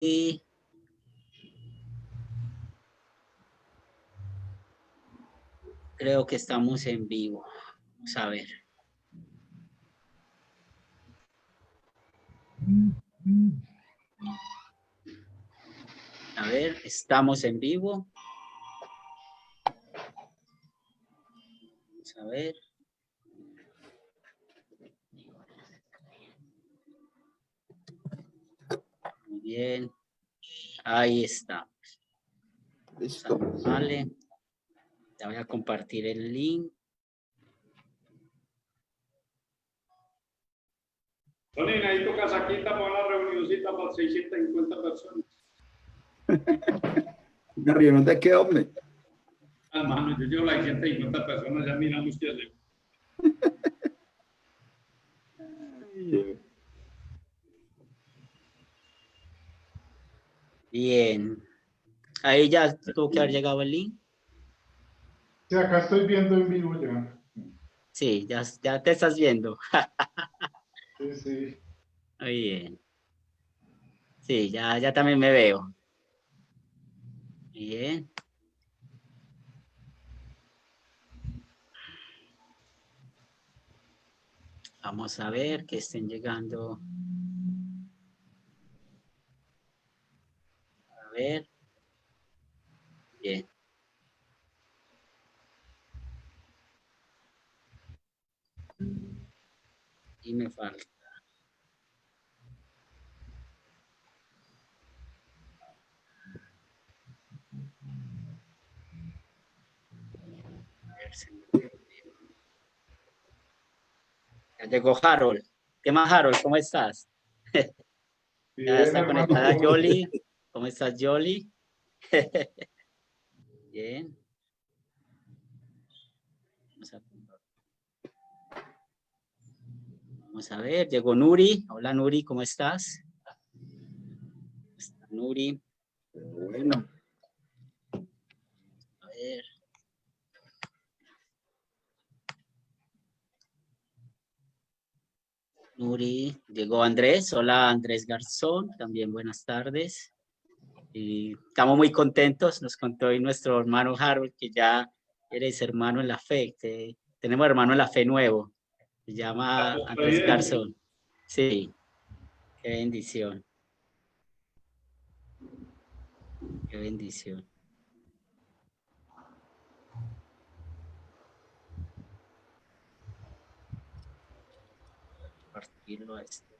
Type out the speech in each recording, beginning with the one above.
Y creo que estamos en vivo. Vamos a ver. A ver, estamos en vivo. Vamos a ver. Muy bien. Ahí está. Listo. Vale. Te voy a compartir el link. Tony, necesito casaquita para una reunioncita para 650 personas. ¿Una reunión de qué, hombre? Hermano, yo llevo las 650 personas, ya miramos qué hacemos. Bien. Ahí ya tuvo que haber llegado el link. Sí, acá estoy viendo en vivo ya. Sí, ya te estás viendo. Sí, sí. Muy bien. Sí, ya también me veo. Bien. Vamos a ver que estén llegando. A ver. Bien. Y me falta. A ver si me perdió. Ya llegó Harold. ¿Qué más, Harold? ¿Cómo estás? Bien, Ya está hermano, conectada ¿cómo Yoli. ¿Cómo estás, Yoli? Bien. Vamos a ver, llegó Nuri. Hola, Nuri, ¿cómo estás? Está Nuri. Bueno. A ver. Nuri, llegó Andrés. Hola, Andrés Garzón. También buenas tardes. Y estamos muy contentos. Nos contó hoy nuestro hermano Harold que ya eres hermano en la fe. Que tenemos hermano en la fe nuevo. Se llama Andrés Garzón. Sí, qué bendición. Qué bendición. Compartirlo a esto.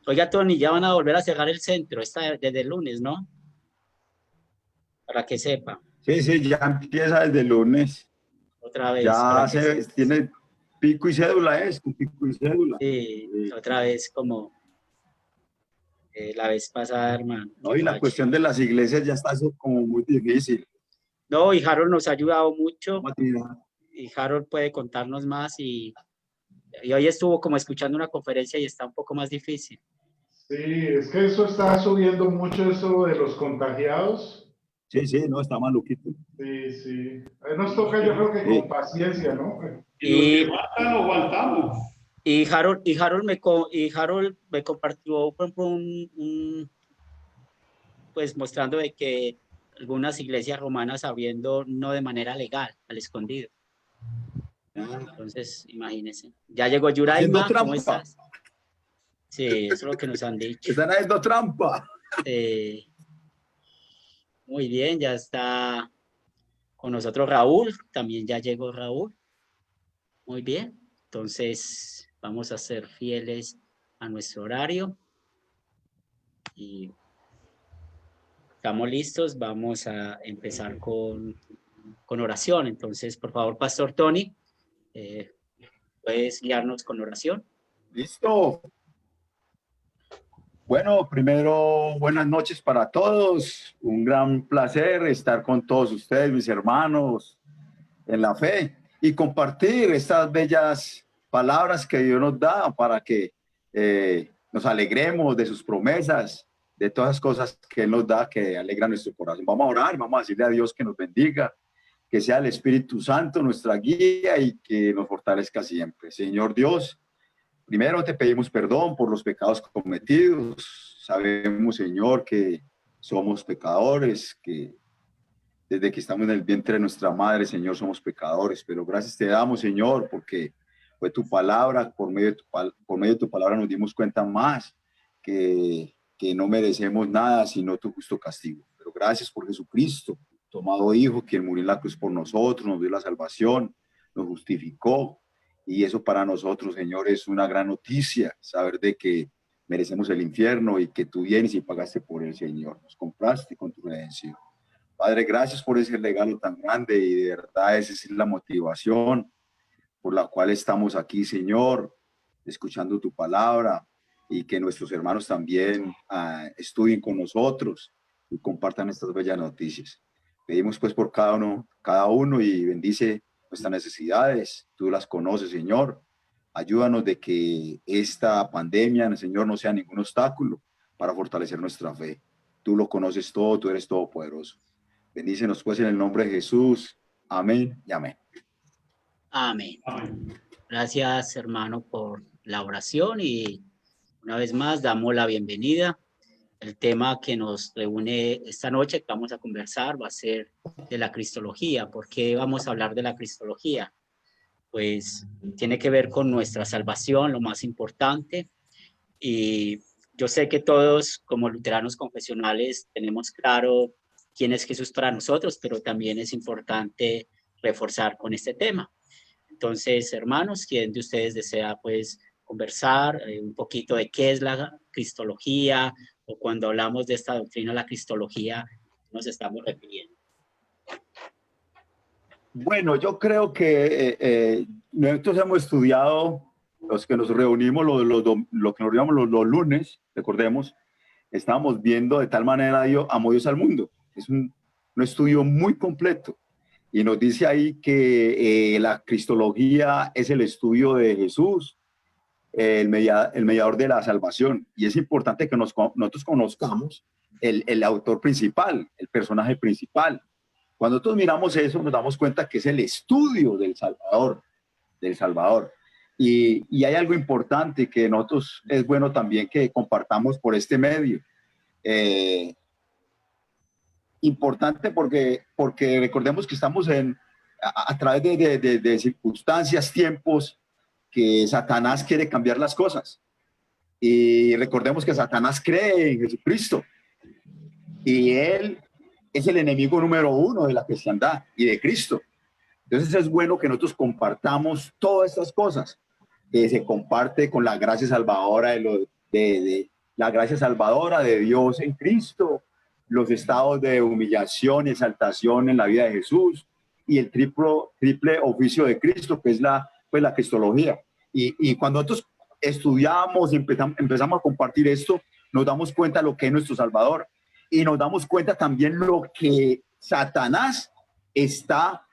Oiga, Tony, ya van a volver a cerrar el centro, está desde el lunes, ¿no? Para que sepa. Sí, sí, ya empieza desde el lunes. Otra vez. Ya Para que se sepa. tiene pico y cédula, con pico y cédula. Sí, otra vez como la vez pasada, hermano. No, y la cuestión de las iglesias ya está eso como muy difícil. No, y Harold nos ha ayudado mucho. Matina. Y Harold puede contarnos más. Y hoy estuvo como escuchando una conferencia y está un poco más difícil. Sí, es que eso está subiendo mucho, eso de los contagiados. Sí, sí, no, está maluquito. Sí, sí. Ahí nos toca, yo creo que con paciencia, ¿no? Y los que faltan, nos faltamos. Y Harold me compartió, por ejemplo, pues mostrando de que algunas iglesias romanas abriendo no de manera legal, al escondido. Entonces, imagínense. Ya llegó Yuraima, ¿cómo estás? Sí, eso es lo que nos han dicho. Están haciendo trampa. Muy bien, ya está con nosotros Raúl, también ya llegó Raúl. Muy bien, entonces vamos a ser fieles a nuestro horario. Y estamos listos, vamos a empezar con oración. Entonces, por favor, Pastor Tony, ¿puedes guiarnos con oración? Listo. Bueno, primero, buenas noches para todos. Un gran placer estar con todos ustedes, mis hermanos, en la fe y compartir estas bellas palabras que Dios nos da para que nos alegremos de sus promesas, de todas las cosas que Él nos da que alegran nuestro corazón. Vamos a orar, vamos a decirle a Dios que nos bendiga, que sea el Espíritu Santo nuestra guía y que nos fortalezca siempre. Señor Dios, primero te pedimos perdón por los pecados cometidos. Sabemos, Señor, que somos pecadores, que desde que estamos en el vientre de nuestra madre, Señor, somos pecadores, pero gracias te damos, Señor, porque fue tu palabra, por medio de tu palabra nos dimos cuenta más que no merecemos nada, sino tu justo castigo. Pero gracias por Jesucristo, tu amado Hijo, quien murió en la cruz por nosotros, nos dio la salvación, nos justificó, y eso para nosotros, Señor, es una gran noticia, saber de que merecemos el infierno y que tú vienes y pagaste por el Señor, nos compraste con tu redención. Padre, gracias por ese regalo tan grande y de verdad esa es la motivación por la cual estamos aquí, Señor, escuchando tu palabra y que nuestros hermanos también estudien con nosotros y compartan estas bellas noticias. Pedimos pues por cada uno y bendice nuestras necesidades. Tú las conoces, Señor. Ayúdanos de que esta pandemia, Señor, no sea ningún obstáculo para fortalecer nuestra fe. Tú lo conoces todo, tú eres todopoderoso. Bendícenos pues en el nombre de Jesús. Amén y amén. Amén. Amén. Gracias, hermano, por la oración y una vez más damos la bienvenida. El tema que nos reúne esta noche que vamos a conversar va a ser de la cristología. ¿Por qué vamos a hablar de la cristología? Pues tiene que ver con nuestra salvación, lo más importante. Y yo sé que todos, como luteranos confesionales, tenemos claro quién es Jesús para nosotros, pero también es importante reforzar con este tema. Entonces, hermanos, ¿quién de ustedes desea pues conversar un poquito de qué es la cristología o cuando hablamos de esta doctrina, la cristología, nos estamos refiriendo? Bueno, yo creo que nosotros hemos estudiado, los que nos reunimos, lo que nos reunimos los lunes, recordemos, estábamos viendo de tal manera amó Dios al mundo. Es un estudio muy completo y nos dice ahí que la cristología es el estudio de Jesús, el mediador de la salvación. Y es importante que nosotros conozcamos el autor principal, el personaje principal. Cuando nosotros miramos eso, nos damos cuenta que es el estudio del Salvador, del Salvador. Y hay algo importante que nosotros es bueno también que compartamos por este medio. Importante porque recordemos que estamos a través de circunstancias, tiempos, que Satanás quiere cambiar las cosas. Y recordemos que Satanás cree en Jesucristo. Y él es el enemigo número uno de la cristiandad y de Cristo. Entonces es bueno que nosotros compartamos todas estas cosas que se comparte con la gracia salvadora de la gracia salvadora de Dios en Cristo, los estados de humillación y exaltación en la vida de Jesús y el triple oficio de Cristo, que es la cristología. Y cuando nosotros estudiamos y empezamos a compartir esto, nos damos cuenta de lo que es nuestro Salvador y nos damos cuenta también lo que Satanás está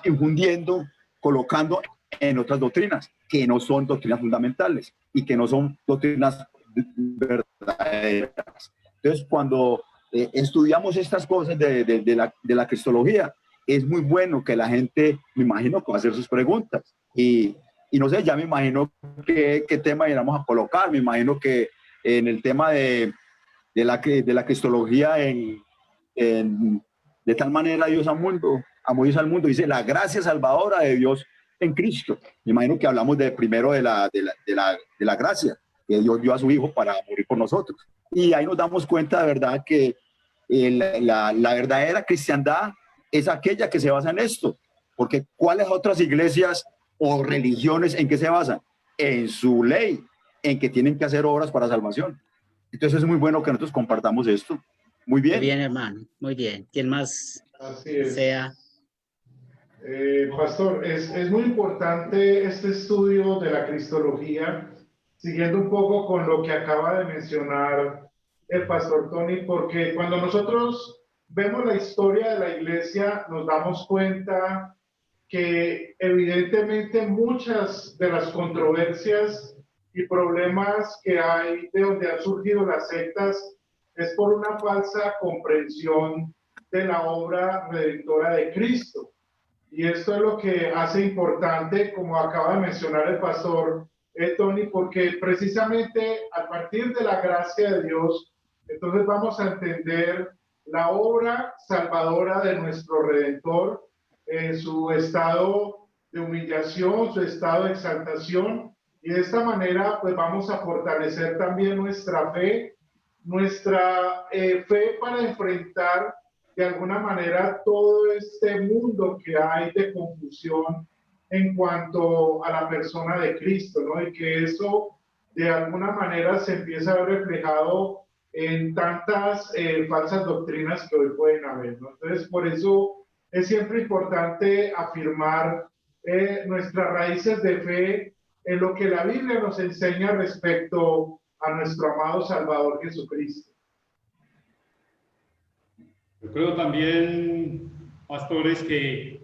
infundiendo, colocando en otras doctrinas, que no son doctrinas fundamentales y que no son doctrinas verdaderas. Entonces, cuando estudiamos estas cosas de la cristología, es muy bueno que la gente, me imagino, que va a hacer sus preguntas. Y no sé, ya me imagino qué tema íbamos a colocar. Me imagino que en el tema de la cristología, de tal manera Dios amó Dios al mundo, dice la gracia salvadora de Dios en Cristo. Me imagino que hablamos primero de la gracia que Dios dio a su Hijo para morir por nosotros. Y ahí nos damos cuenta de verdad que la verdadera cristiandad es aquella que se basa en esto. Porque ¿cuáles otras iglesias o religiones en qué se basan? En su ley, en que tienen que hacer obras para salvación. Entonces es muy bueno que nosotros compartamos esto. Muy bien. Muy bien, hermano. Muy bien. ¿Quién más sea? Pastor, es muy importante este estudio de la cristología, siguiendo un poco con lo que acaba de mencionar el pastor Tony, porque cuando nosotros vemos la historia de la iglesia, nos damos cuenta que evidentemente muchas de las controversias y problemas que hay de donde han surgido las sectas es por una falsa comprensión de la obra redentora de Cristo. Y esto es lo que hace importante, como acaba de mencionar el pastor, Tony, porque precisamente a partir de la gracia de Dios, entonces vamos a entender la obra salvadora de nuestro Redentor, su estado de humillación, su estado de exaltación, y de esta manera pues vamos a fortalecer también nuestra fe para enfrentar de alguna manera todo este mundo que hay de confusión en cuanto a la persona de Cristo, ¿no? Y que eso de alguna manera se empieza a ver reflejado en tantas falsas doctrinas que hoy pueden haber, ¿no? Entonces, por eso es siempre importante afirmar nuestras raíces de fe en lo que la Biblia nos enseña respecto a nuestro amado Salvador Jesucristo. Yo creo también, pastores, que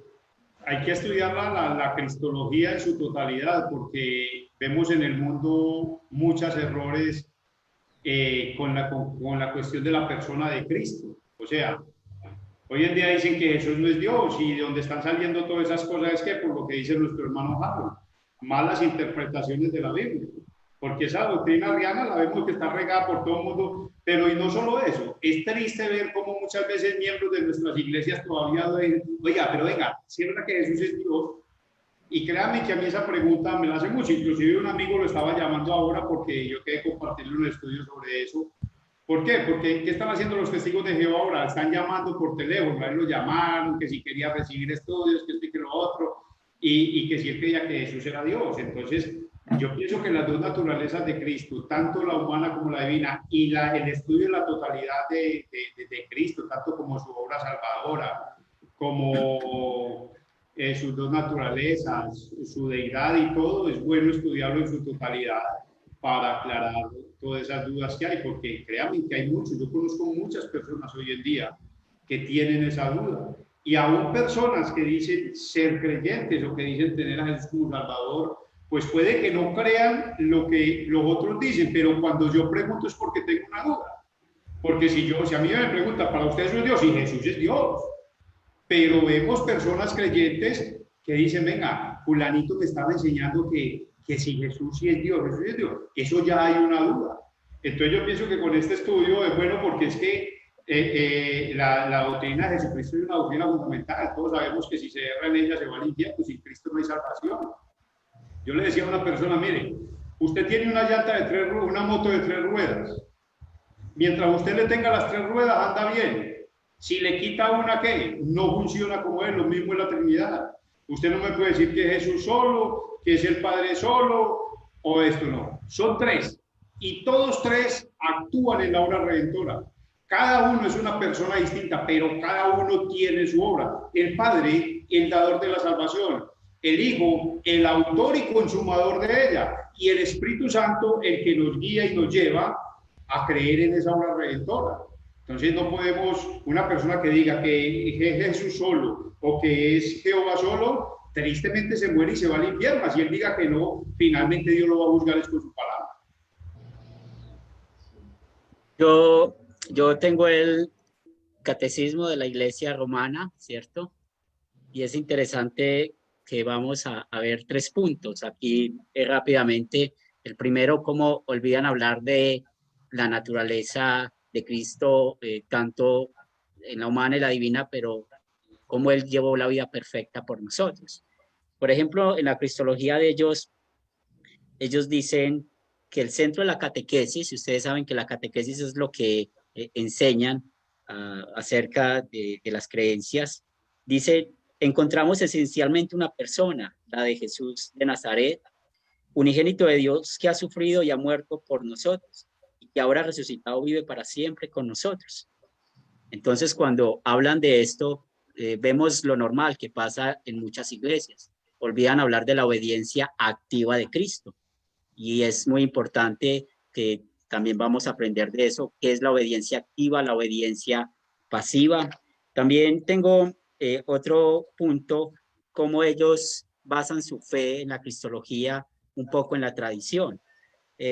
hay que estudiar la cristología en su totalidad, porque vemos en el mundo muchos errores con la cuestión de la persona de Cristo. O sea, hoy en día dicen que Jesús no es Dios, y de donde están saliendo todas esas cosas es que, por lo que dice nuestro hermano Harold, malas interpretaciones de la Biblia, porque esa doctrina arriana la vemos que está regada por todo el mundo. Pero y no solo eso, es triste ver cómo muchas veces miembros de nuestras iglesias todavía dicen, oiga, pero venga, ¿sí es verdad que Jesús es Dios? Y créanme que a mí esa pregunta me la hace mucho. Inclusive un amigo lo estaba llamando ahora porque yo quería compartirle un estudio sobre eso. ¿Por qué? Porque ¿qué están haciendo los testigos de Jehová ahora? Están llamando por teléfono, a él lo llamaron, que si quería recibir estudios, que esto y que lo otro, y que si él creía que Jesús era Dios. Entonces, yo pienso que las dos naturalezas de Cristo, tanto la humana como la divina, y el estudio de la totalidad de Cristo, tanto como su obra salvadora, como sus dos naturalezas, su deidad y todo, es bueno estudiarlo en su totalidad para aclarar todas esas dudas que hay, porque créanme que hay muchos, yo conozco muchas personas hoy en día que tienen esa duda, y aún personas que dicen ser creyentes o que dicen tener a Jesús como Salvador, pues puede que no crean lo que los otros dicen, pero cuando yo pregunto es porque tengo una duda. Porque si a mí me preguntan, ¿para ustedes es Dios? Y Jesús es Dios. Pero vemos personas creyentes que dicen, venga, fulanito me estaba enseñando que si Jesús sí es Dios, Jesús es Dios. Eso ya hay una duda. Entonces yo pienso que con este estudio es bueno, porque es que la doctrina de Jesucristo es una doctrina fundamental. Todos sabemos que si se erra en ella se va al infierno, sin Cristo no hay salvación. Yo le decía a una persona, mire, usted tiene una llanta de 3 ruedas, una moto de 3 ruedas. Mientras usted le tenga las 3 ruedas, anda bien. Si le quita una, ¿qué? No funciona como es, lo mismo es la Trinidad. Usted no me puede decir que es Jesús solo, que es el Padre solo, o esto no. Son 3. Y todos 3 actúan en la obra redentora. Cada uno es una persona distinta, pero cada uno tiene su obra. El Padre, el dador de la salvación. El Hijo, el autor y consumador de ella, y el Espíritu Santo, el que nos guía y nos lleva a creer en esa obra redentora. Entonces no podemos, una persona que diga que es Jesús solo o que es Jehová solo, tristemente se muere y se va al infierno. Si él diga que no, finalmente Dios lo va a juzgar con su palabra. Yo tengo el catecismo de la Iglesia Romana, ¿cierto? Y es interesante que vamos a ver 3 puntos aquí rápidamente. El primero, cómo olvidan hablar de la naturaleza de Cristo, tanto en la humana y la divina, pero cómo Él llevó la vida perfecta por nosotros. Por ejemplo, en la cristología de ellos dicen que el centro de la catequesis, y ustedes saben que la catequesis es lo que enseñan acerca de las creencias, dice: encontramos esencialmente una persona, la de Jesús de Nazaret, unigénito de Dios, que ha sufrido y ha muerto por nosotros y que ahora resucitado vive para siempre con nosotros. Entonces, cuando hablan de esto, vemos lo normal que pasa en muchas iglesias. Olvidan hablar de la obediencia activa de Cristo. Y es muy importante que también vamos a aprender de eso, qué es la obediencia activa, la obediencia pasiva. También tengo otro punto, cómo ellos basan su fe en la cristología un poco en la tradición.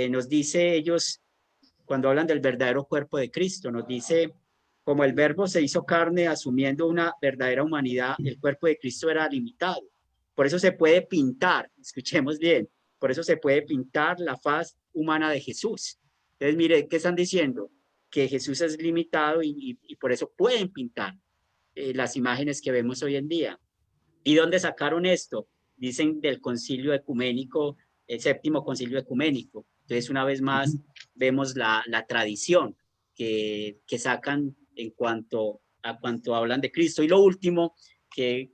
Nos dice ellos, cuando hablan del verdadero cuerpo de Cristo, nos dice, como el verbo se hizo carne asumiendo una verdadera humanidad, el cuerpo de Cristo era limitado. Por eso se puede pintar, escuchemos bien, por eso se puede pintar la faz humana de Jesús. Entonces, mire, ¿qué están diciendo? Que Jesús es limitado y por eso pueden pintar las imágenes que vemos hoy en día. ¿Y dónde sacaron esto? Dicen del concilio ecuménico, el séptimo concilio ecuménico. Entonces, una vez más, vemos la tradición que sacan en cuanto hablan de Cristo. Y lo último que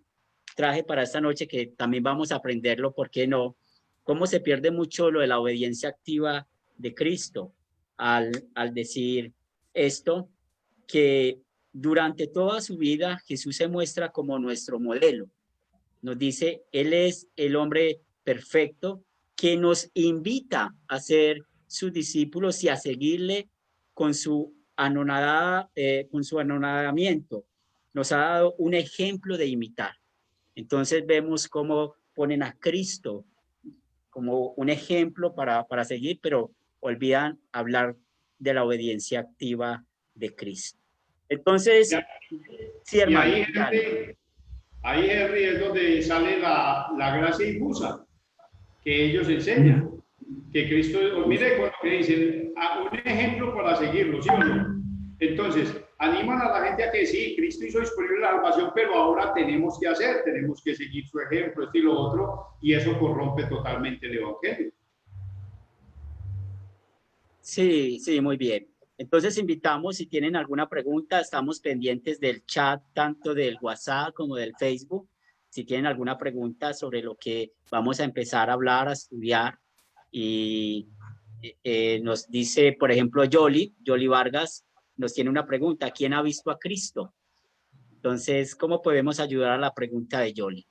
traje para esta noche, que también vamos a aprenderlo, ¿por qué no? Cómo se pierde mucho lo de la obediencia activa de Cristo al decir esto, que durante toda su vida Jesús se muestra como nuestro modelo. Nos dice, Él es el hombre perfecto que nos invita a ser sus discípulos y a seguirle con su anonadamiento. Nos ha dado un ejemplo de imitar. Entonces vemos cómo ponen a Cristo como un ejemplo para seguir, pero olvidan hablar de la obediencia activa de Cristo. Entonces, sí, hermano. Ahí, Henry, es donde sale la gracia infusa que ellos enseñan. Que Cristo, mire cuando que dicen, un ejemplo para seguirlo, ¿sí o no? Entonces, animan a la gente a que sí, Cristo hizo disponible la salvación, pero ahora tenemos que seguir su ejemplo, esto y lo otro, y eso corrompe totalmente el evangelio. Sí, sí, muy bien. Entonces invitamos, si tienen alguna pregunta, estamos pendientes del chat, tanto del WhatsApp como del Facebook. Si tienen alguna pregunta sobre lo que vamos a empezar a hablar, a estudiar, y nos dice, por ejemplo, Yoli Vargas, nos tiene una pregunta: ¿quién ha visto a Cristo? Entonces, ¿cómo podemos ayudar a la pregunta de Yoli?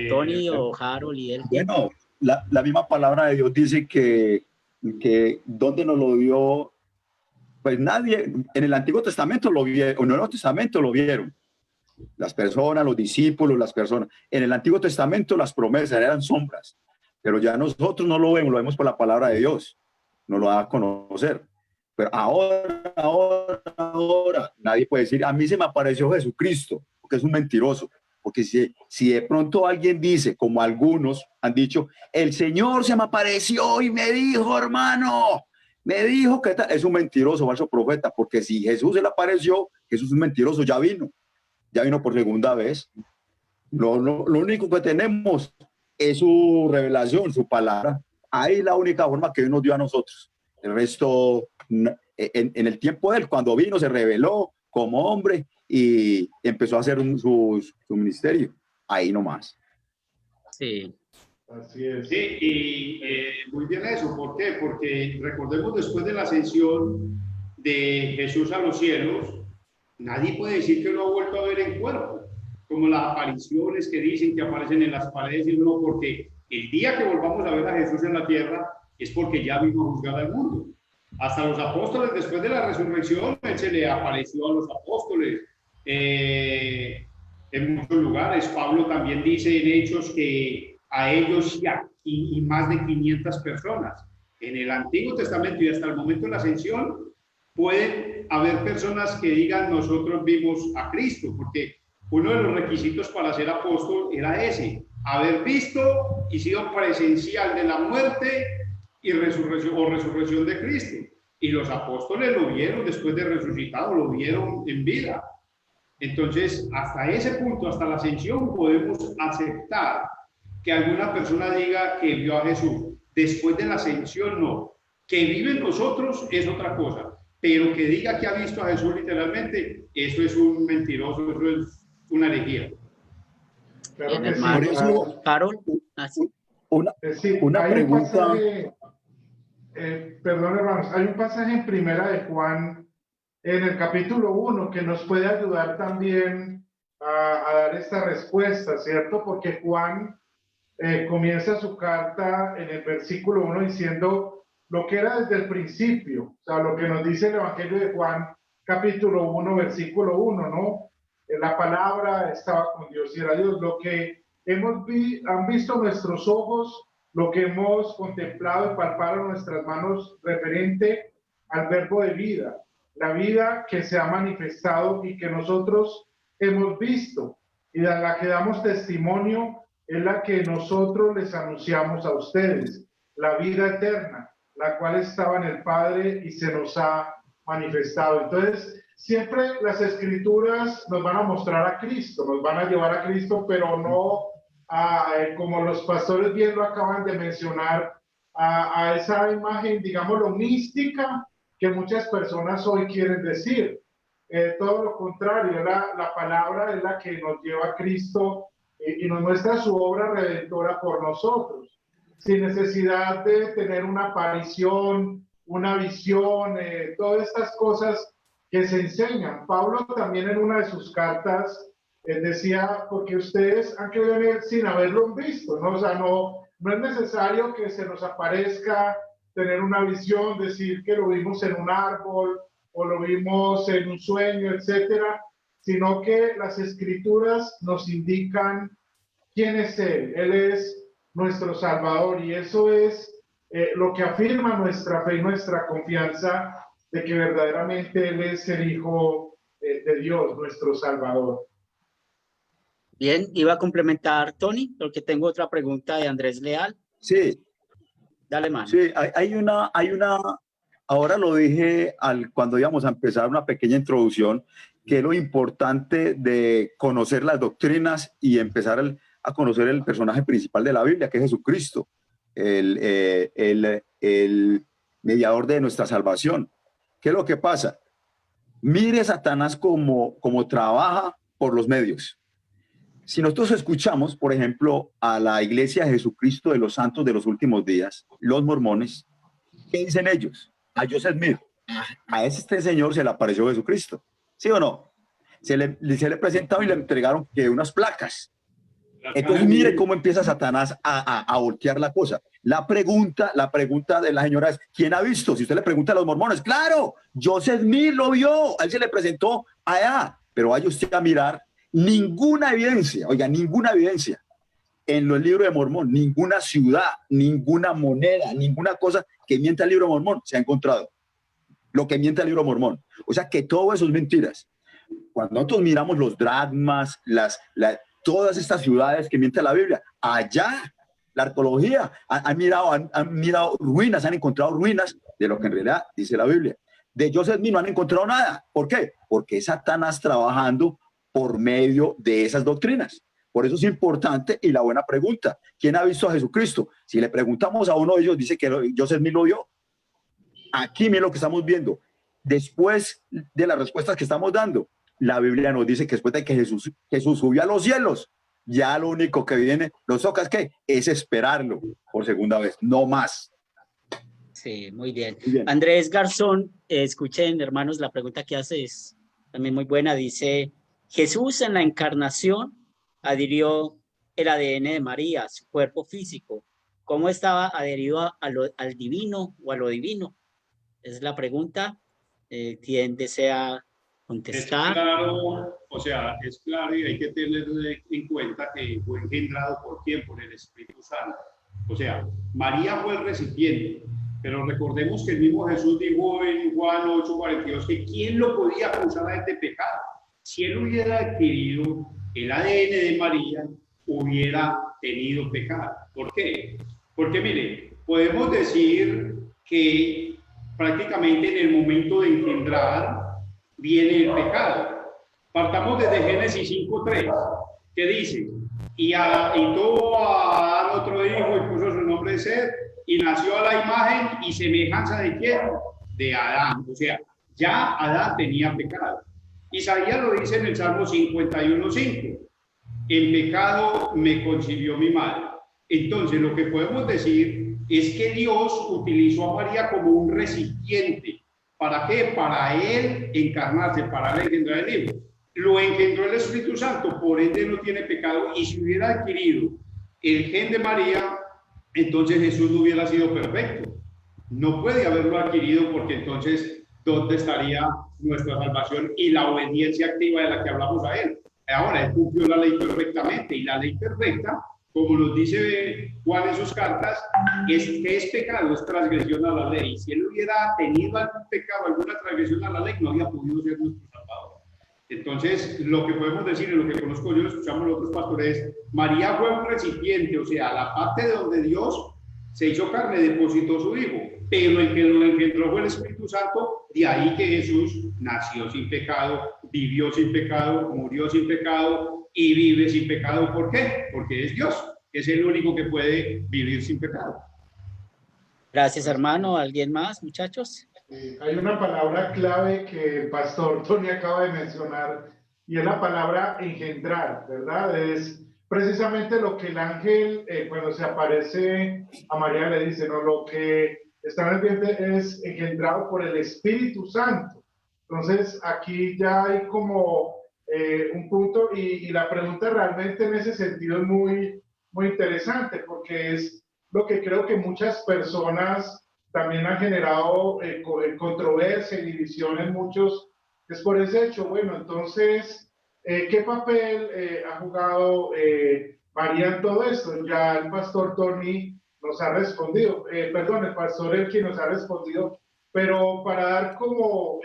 ¿Tony o Harold y él? Bueno, la misma palabra de Dios dice que ¿dónde nos lo dio? Pues nadie, en el Antiguo Testamento lo vieron, o en el Nuevo Testamento lo vieron. Las personas, los discípulos, las personas. En el Antiguo Testamento las promesas eran sombras, pero ya nosotros no lo vemos por la palabra de Dios, nos lo da a conocer. Pero ahora, nadie puede decir, a mí se me apareció Jesucristo, porque es un mentiroso. Porque si de pronto alguien dice, como algunos han dicho, el Señor se me apareció y me dijo, hermano, me dijo que es un mentiroso, falso profeta, porque si Jesús se le apareció, Jesús es un mentiroso, ya vino por segunda vez. Lo único que tenemos es su revelación, su palabra. Ahí es la única forma que Dios nos dio a nosotros. El resto, en el tiempo de él, cuando vino, se reveló como hombre y empezó a hacer su ministerio. Ahí nomás. Sí. Así es. Sí, y muy bien eso. ¿Por qué? Porque recordemos, después de la ascensión de Jesús a los cielos, nadie puede decir que lo ha vuelto a ver en cuerpo, como las apariciones que dicen que aparecen en las paredes, y no, porque el día que volvamos a ver a Jesús en la tierra es porque ya vino a juzgar al mundo. Hasta los apóstoles, después de la resurrección, él se le apareció a los apóstoles en muchos lugares. Pablo también dice en Hechos que a ellos y más de 500 personas. En el Antiguo Testamento y hasta el momento de la ascensión, pueden haber personas que digan, nosotros vimos a Cristo, porque uno de los requisitos para ser apóstol era ese, haber visto y sido presencial de la muerte y resurrección de Cristo. Y los apóstoles lo vieron después de resucitado, lo vieron en vida. Entonces, hasta ese punto, hasta la ascensión, podemos aceptar que alguna persona diga que vio a Jesús. Después de la ascensión, no. Que vive en nosotros es otra cosa. Pero que diga que ha visto a Jesús literalmente, eso es un mentiroso, eso es una herejía. Claro que sí. Por eso, Carol, una pregunta. Perdón, hermanos, hay un pasaje en Primera de Juan, en el capítulo 1, que nos puede ayudar también a dar esta respuesta, ¿cierto? Porque Juan comienza su carta en el versículo 1 diciendo lo que era desde el principio, o sea, lo que nos dice el Evangelio de Juan, capítulo 1, versículo 1, ¿no? La palabra estaba con Dios y era Dios. Lo que han visto nuestros ojos, lo que hemos contemplado y palpado en nuestras manos referente al verbo de vida, la vida que se ha manifestado y que nosotros hemos visto y de la que damos testimonio es la que nosotros les anunciamos a ustedes, la vida eterna, la cual estaba en el Padre y se nos ha manifestado. Entonces, siempre las Escrituras nos van a mostrar a Cristo, nos van a llevar a Cristo, pero no como los pastores bien lo acaban de mencionar, a esa imagen, digámoslo, mística que muchas personas hoy quieren decir. Todo lo contrario, la palabra es la que nos lleva a Cristo y nos muestra su obra redentora por nosotros, sin necesidad de tener una aparición, una visión, todas estas cosas que se enseñan. Pablo también en una de sus cartas decía, porque ustedes han querido venir sin haberlo visto, ¿no? O sea, no es necesario que se nos aparezca, tener una visión, decir que lo vimos en un árbol o lo vimos en un sueño, etcétera, sino que las Escrituras nos indican quién es Él. Él es nuestro Salvador y eso es lo que afirma nuestra fe y nuestra confianza de que verdaderamente Él es el Hijo de Dios, nuestro Salvador. Bien, iba a complementar, Tony, porque tengo otra pregunta de Andrés Leal. Sí. Dale, mano. Sí, hay una, ahora lo dije cuando íbamos a empezar una pequeña introducción, que es lo importante de conocer las doctrinas y empezar a conocer el personaje principal de la Biblia, que es Jesucristo, el mediador de nuestra salvación. ¿Qué es lo que pasa? Mire Satanás como trabaja por los medios. Si nosotros escuchamos, por ejemplo, a la Iglesia de Jesucristo de los Santos de los Últimos Días, los mormones, ¿qué dicen ellos? A Joseph Smith, a este señor se le apareció Jesucristo, ¿sí o no? Se le presentaron y le entregaron unas placas. Entonces mire cómo empieza Satanás a voltear la cosa. La pregunta de la señora es, ¿quién ha visto? Si usted le pregunta a los mormones, claro, Joseph Smith lo vio, a él se le presentó allá, pero vaya usted a mirar ninguna evidencia, oiga, ninguna evidencia en los libros de Mormón, ninguna ciudad, ninguna moneda, ninguna cosa que mienta el libro de Mormón se ha encontrado. Lo que miente el libro de Mormón. O sea que todo eso es mentiras. Cuando nosotros miramos los dragmas, todas estas ciudades que miente la Biblia, allá la arqueología han mirado ruinas, han encontrado ruinas de lo que en realidad dice la Biblia. De Joseph Smith no han encontrado nada. ¿Por qué? Porque es Satanás trabajando por medio de esas doctrinas. Por eso es importante y la buena pregunta, ¿quién ha visto a Jesucristo? Si le preguntamos a uno de ellos, dice que Joseph Smith lo vio. Aquí miren lo que estamos viendo. Después de las respuestas que estamos dando, la Biblia nos dice que después de que Jesús subió a los cielos, ya lo único que viene, nos toca es esperarlo por segunda vez, no más. Sí, muy bien. Andrés Garzón, escuchen, hermanos, la pregunta que hace es también muy buena. Dice, Jesús en la encarnación adhirió el ADN de María, su cuerpo físico. ¿Cómo estaba adherido al divino o a lo divino? Es la pregunta. ¿Quién desea contestar? Es claro, o sea, es claro y hay que tener en cuenta que fue engendrado ¿por quién? Por el Espíritu Santo. O sea, María fue el recipiente, pero recordemos que el mismo Jesús dijo en Juan 8:42 que ¿quién lo podía acusar a este pecado? Si él hubiera adquirido el ADN de María, hubiera tenido pecado. ¿Por qué? Porque, mire, podemos decir que prácticamente en el momento de engendrar viene el pecado. Partamos desde Génesis 5:3, que dice, y tuvo a Adán otro hijo y puso su nombre de Seth, y nació a la imagen y semejanza de ¿quién? De Adán. O sea, ya Adán tenía pecado. Isaías lo dice en el Salmo 51:5. En pecado me concibió mi madre. Entonces, lo que podemos decir es que Dios utilizó a María como un recipiente. ¿Para qué? Para él encarnarse, para él engendrar el Hijo. Lo engendró el Espíritu Santo, por ende no tiene pecado. Y si hubiera adquirido el gen de María, entonces Jesús no hubiera sido perfecto. No puede haberlo adquirido porque entonces, ¿dónde estaría nuestra salvación y la obediencia activa de la que hablamos a él? Ahora, él cumplió la ley perfectamente, y la ley perfecta, como nos dice Juan en sus cartas, es pecado, es transgresión a la ley. Si él hubiera tenido algún pecado, alguna transgresión a la ley, no había podido ser nuestro Salvador. Entonces, lo que podemos decir, y lo que conozco yo, escuchamos los otros pastores, es, María fue un recipiente, o sea, la parte de donde Dios se hizo carne, depositó su Hijo, pero el que lo engendró fue el Espíritu Santo, de ahí que Jesús nació sin pecado, vivió sin pecado, murió sin pecado y vive sin pecado. ¿Por qué? Porque es Dios, es el único que puede vivir sin pecado. Gracias, hermano. ¿Alguien más, muchachos? Hay una palabra clave que el pastor Tony acaba de mencionar y es la palabra engendrar, ¿verdad? Es precisamente lo que el ángel cuando se aparece a María le dice, no, lo que está en el vientre es engendrado por el Espíritu Santo. Entonces aquí ya hay como un punto y la pregunta realmente en ese sentido es muy, muy interesante porque es lo que creo que muchas personas también han generado controversia y división en muchos, es por ese hecho. Bueno, entonces, ¿qué papel ha jugado María en todo esto? Ya el pastor Tony nos ha respondido, perdón, el pastor el quien nos ha respondido, pero para dar como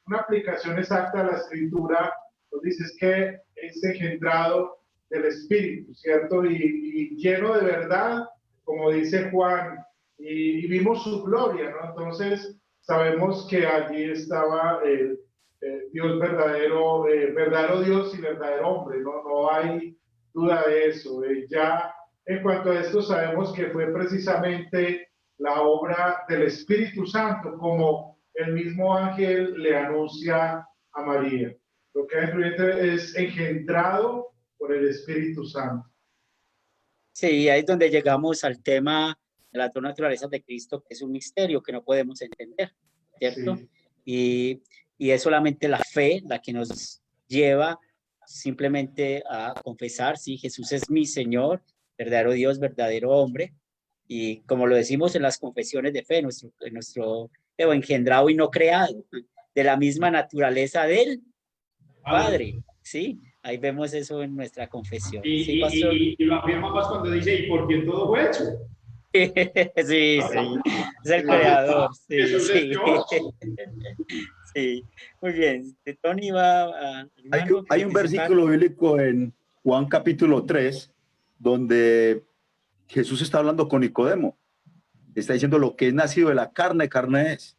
una aplicación exacta a la escritura, nos dices que es engendrado del Espíritu, ¿cierto? Y lleno de verdad, como dice Juan, y vimos su gloria, ¿no? Entonces sabemos que allí estaba Dios verdadero, verdadero Dios y verdadero hombre, ¿no? No hay duda de eso. Ya en cuanto a esto sabemos que fue precisamente la obra del Espíritu Santo, como el mismo ángel le anuncia a María. Lo que es engendrado por el Espíritu Santo. Sí, ahí es donde llegamos al tema de las dos naturalezas de Cristo, que es un misterio que no podemos entender, ¿cierto? Sí. Y es solamente la fe la que nos lleva simplemente a confesar, sí, Jesús es mi Señor, verdadero Dios, verdadero hombre, y como lo decimos en las confesiones de fe, nuestro engendrado y no creado, de la misma naturaleza del Padre, ¿sí? Ahí vemos eso en nuestra confesión. ¿Sí, pastor? Y lo afirma más cuando dice, ¿y por quién todo fue hecho? Sí, sí, es el creador, sí, sí. Sí, muy bien. Tony va a... Hay un versículo bíblico en Juan capítulo 3, donde Jesús está hablando con Nicodemo. Está diciendo lo que es nacido de la carne, carne es.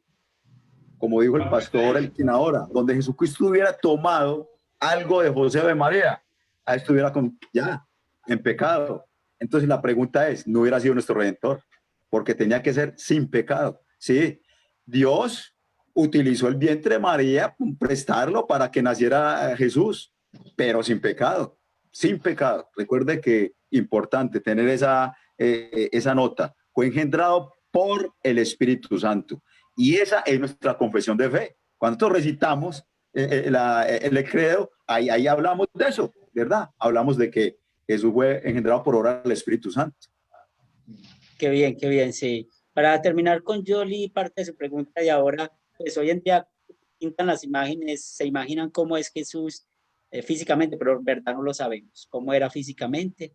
Como dijo el pastor Elkin ahora, donde Jesucristo hubiera tomado algo de José o de María, estuviera ya en pecado. Entonces la pregunta es, ¿no hubiera sido nuestro Redentor? Porque tenía que ser sin pecado. Sí, Dios utilizó el vientre de María, prestarlo para que naciera Jesús, pero sin pecado, sin pecado. Recuerde que importante tener esa nota. Fue engendrado por el Espíritu Santo. Y esa es nuestra confesión de fe. Cuando nosotros recitamos el credo, ahí hablamos de eso, ¿verdad? Hablamos de que Jesús fue engendrado por obra del Espíritu Santo. Qué bien, sí. Para terminar con Yoli, parte de su pregunta de ahora, pues hoy en día pintan las imágenes, se imaginan cómo es Jesús físicamente, pero en verdad no lo sabemos, cómo era físicamente.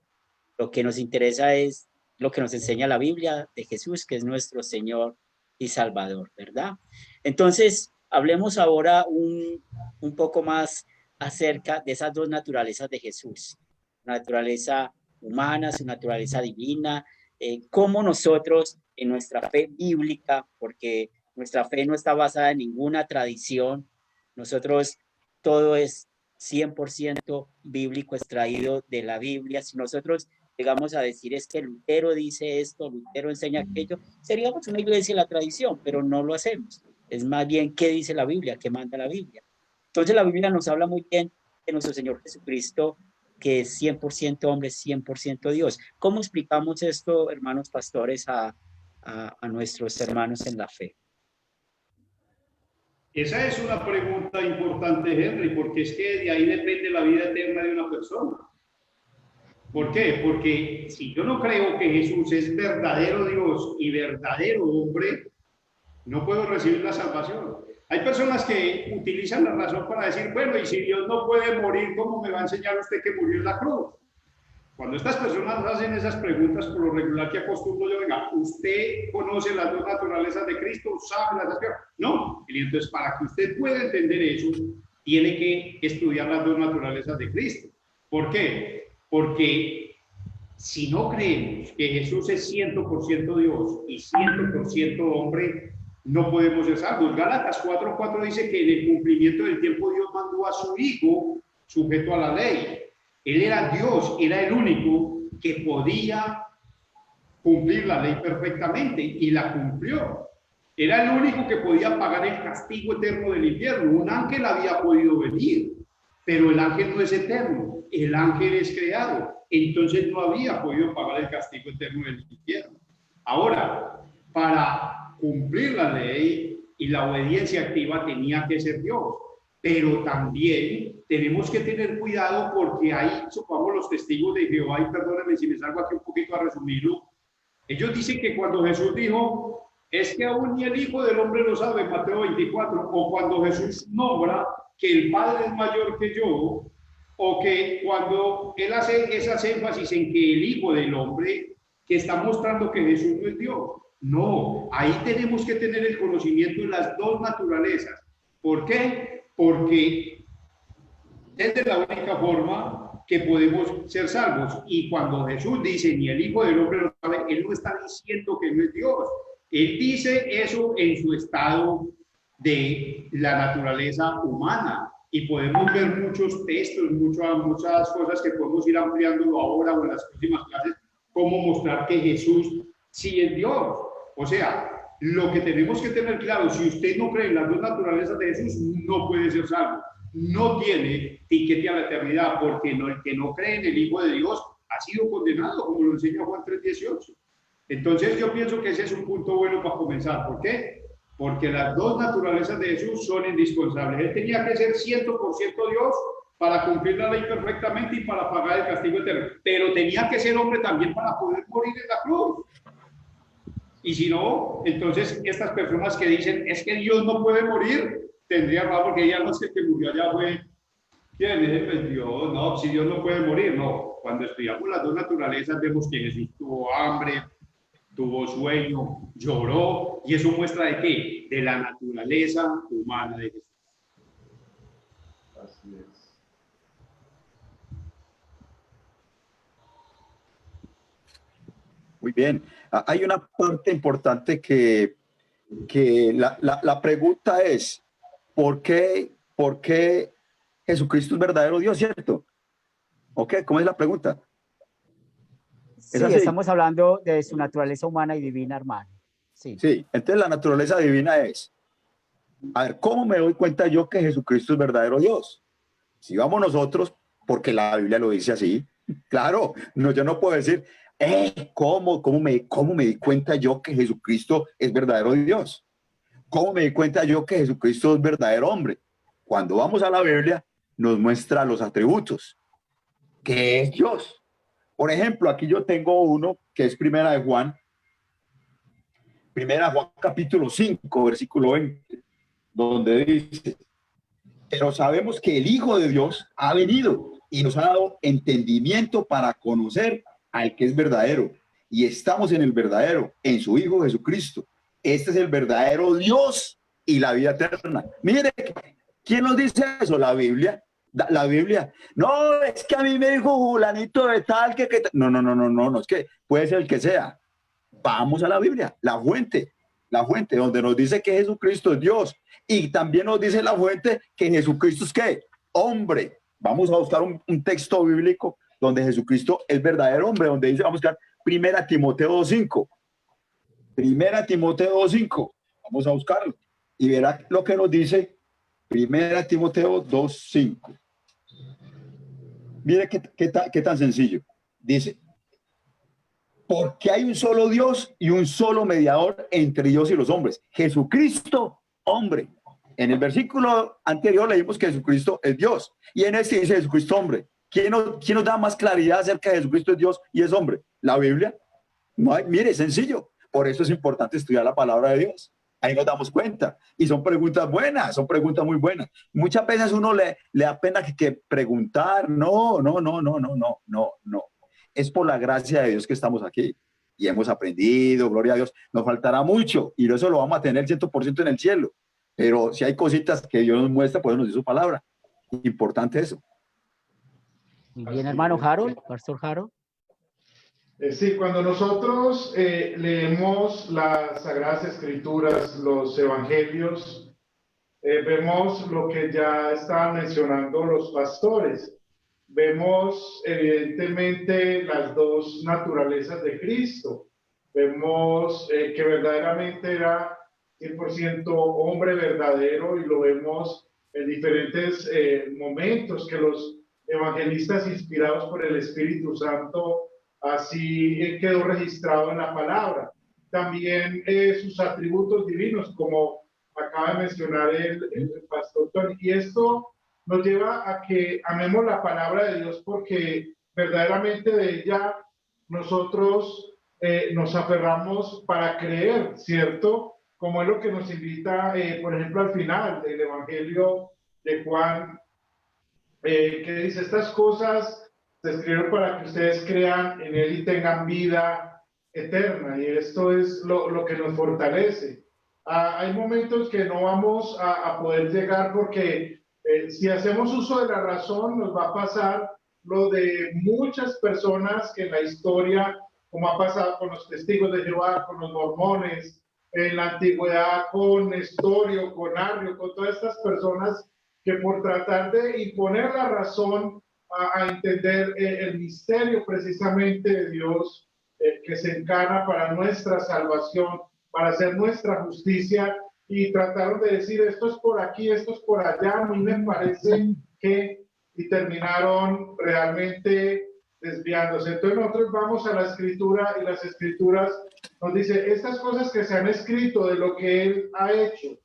Lo que nos interesa es lo que nos enseña la Biblia de Jesús, que es nuestro Señor y Salvador, ¿verdad? Entonces, hablemos ahora un poco más acerca de esas dos naturalezas de Jesús, naturaleza humana, su naturaleza divina, cómo nosotros en nuestra fe bíblica, porque nuestra fe no está basada en ninguna tradición, nosotros todo es 100% bíblico extraído de la Biblia. Si nosotros llegamos a decir es que Lutero dice esto, Lutero enseña aquello, seríamos una iglesia de la tradición, pero no lo hacemos. Es más bien qué dice la Biblia, qué manda la Biblia. Entonces la Biblia nos habla muy bien de nuestro Señor Jesucristo, que es 100% hombre, 100% Dios. ¿Cómo explicamos esto, hermanos pastores, a nuestros hermanos en la fe? Esa es una pregunta importante, Henry, porque es que de ahí depende la vida eterna de una persona. ¿Por qué? Porque si yo no creo que Jesús es verdadero Dios y verdadero hombre, no puedo recibir la salvación. Hay personas que utilizan la razón para decir, bueno, y si Dios no puede morir, ¿cómo me va a enseñar usted que murió en la cruz? Cuando estas personas hacen esas preguntas, por lo regular que acostumbro yo, venga, ¿usted conoce las dos naturalezas de Cristo? ¿Sabe las dos? No. Y entonces, para que usted pueda entender eso, tiene que estudiar las dos naturalezas de Cristo. ¿Por qué? Porque si no creemos que Jesús es 100% Dios y 100% hombre, no podemos ser salvos. Gálatas 4:4 dice que en el cumplimiento del tiempo Dios mandó a su Hijo sujeto a la ley. Él era Dios, era el único que podía cumplir la ley perfectamente y la cumplió. Era el único que podía pagar el castigo eterno del infierno. Un ángel había podido venir, pero el ángel no es eterno, el ángel es creado. Entonces no había podido pagar el castigo eterno del infierno. Ahora, para cumplir la ley y la obediencia activa tenía que ser Dios, pero también tenemos que tener cuidado porque ahí, supongamos, los testigos de Jehová, y perdónenme si me salgo aquí un poquito a resumirlo, ellos dicen que cuando Jesús dijo, es que aún ni el Hijo del Hombre lo sabe, Mateo 24, o cuando Jesús nombra que el Padre es mayor que yo, o que cuando él hace esas énfasis en que el Hijo del Hombre, que está mostrando que Jesús no es Dios. No, ahí tenemos que tener el conocimiento de las dos naturalezas. ¿Por qué? Porque es de la única forma que podemos ser salvos. Y cuando Jesús dice, ni el Hijo del Hombre lo sabe, él no está diciendo que no es Dios. Él dice eso en su estado de la naturaleza humana. Y podemos ver muchos textos, muchas cosas que podemos ir ampliándolo ahora o en las próximas clases, cómo mostrar que Jesús sí es Dios. O sea, lo que tenemos que tener claro, si usted no cree en las dos naturalezas de Jesús, no puede ser salvo. No tiene tiquete a la eternidad, porque el que no cree en el Hijo de Dios ha sido condenado, como lo enseña Juan 3:18. Entonces yo pienso que ese es un punto bueno para comenzar. ¿Por qué? Porque las dos naturalezas de Jesús son indispensables. Él tenía que ser 100% Dios para cumplir la ley perfectamente y para pagar el castigo eterno. Pero tenía que ser hombre también para poder morir en la cruz. Y si no, entonces estas personas que dicen, es que Dios no puede morir, tendrían razón, porque ya no sé que murió allá fue, ¿quién es? Pues Dios, no, si Dios no puede morir, no. Cuando estudiamos las dos naturalezas vemos que Jesús tuvo hambre, tuvo sueño, lloró, y eso muestra de qué, de la naturaleza humana de Jesús. Así es. Muy bien. Hay una parte importante que la pregunta es, ¿por qué Jesucristo es verdadero Dios, cierto? ¿Ok? ¿Cómo es la pregunta? Sí, estamos hablando de su naturaleza humana y divina, hermano. Sí. Sí, entonces la naturaleza divina es, a ver, ¿cómo me doy cuenta yo que Jesucristo es verdadero Dios? Si vamos nosotros, porque la Biblia lo dice así, claro, no, yo no puedo decir, ¿cómo me di cuenta yo que Jesucristo es verdadero Dios? ¿Cómo me di cuenta yo que Jesucristo es verdadero hombre? Cuando vamos a la Biblia, nos muestra los atributos, que es Dios. Por ejemplo, aquí yo tengo uno que es Primera de Juan capítulo 5, versículo 20, donde dice, pero sabemos que el Hijo de Dios ha venido y nos ha dado entendimiento para conocer al que es verdadero. Y estamos en el verdadero, en su Hijo Jesucristo. Este es el verdadero Dios y la vida eterna. Mire, ¿quién nos dice eso? La Biblia. La Biblia. No, es que a mí me dijo fulanito de tal que no, es que puede ser el que sea. Vamos a la Biblia, la fuente, donde nos dice que Jesucristo es Dios. Y también nos dice la fuente que Jesucristo es ¿qué? Hombre. Vamos a buscar un texto bíblico donde Jesucristo es verdadero hombre, donde dice, vamos a buscar 1 Timoteo 2:5. 1 Timoteo 2:5. Vamos a buscarlo y verá lo que nos dice 1 Timoteo 2:5. Mire qué tan sencillo. Dice, porque hay un solo Dios y un solo mediador entre Dios y los hombres, Jesucristo, hombre. En el versículo anterior leímos que Jesucristo es Dios y en este dice Jesucristo hombre. ¿Quién nos da más claridad acerca de Jesucristo es Dios y es hombre? ¿La Biblia? No hay, mire, sencillo. Por eso es importante estudiar la palabra de Dios. Ahí nos damos cuenta. Y son preguntas buenas, son preguntas muy buenas. Muchas veces uno le da pena que preguntar. No. Es por la gracia de Dios que estamos aquí. Y hemos aprendido, gloria a Dios. Nos faltará mucho y eso lo vamos a tener 100% en el cielo. Pero si hay cositas que Dios nos muestra, pues nos dice su palabra. Importante eso. Muy bien, hermano Harold, Pastor Harold. Sí, cuando nosotros leemos las Sagradas Escrituras, los Evangelios, vemos lo que ya estaban mencionando los pastores. Vemos evidentemente las dos naturalezas de Cristo. Vemos que verdaderamente era 100% hombre verdadero, y lo vemos en diferentes momentos que los evangelistas, inspirados por el Espíritu Santo, así quedó registrado en la palabra. También sus atributos divinos, como acaba de mencionar el pastor Tony. Y esto nos lleva a que amemos la palabra de Dios, porque verdaderamente de ella nosotros nos aferramos para creer, ¿cierto? Como es lo que nos invita, por ejemplo, al final del Evangelio de Juan, que dice: estas cosas se escribieron para que ustedes crean en él y tengan vida eterna. Y esto es lo que nos fortalece. Hay momentos que no vamos a poder llegar, porque si hacemos uso de la razón, nos va a pasar lo de muchas personas que en la historia, como ha pasado con los testigos de Jehová, con los mormones, en la antigüedad con Nestorio, con Arrio, con todas estas personas que por tratar de imponer la razón a entender el misterio precisamente de Dios, que se encarna para nuestra salvación, para hacer nuestra justicia, y trataron de decir: esto es por aquí, esto es por allá, a mí me parece que, y terminaron realmente desviándose. Entonces nosotros vamos a la Escritura, y las Escrituras nos dice estas cosas que se han escrito de lo que Él ha hecho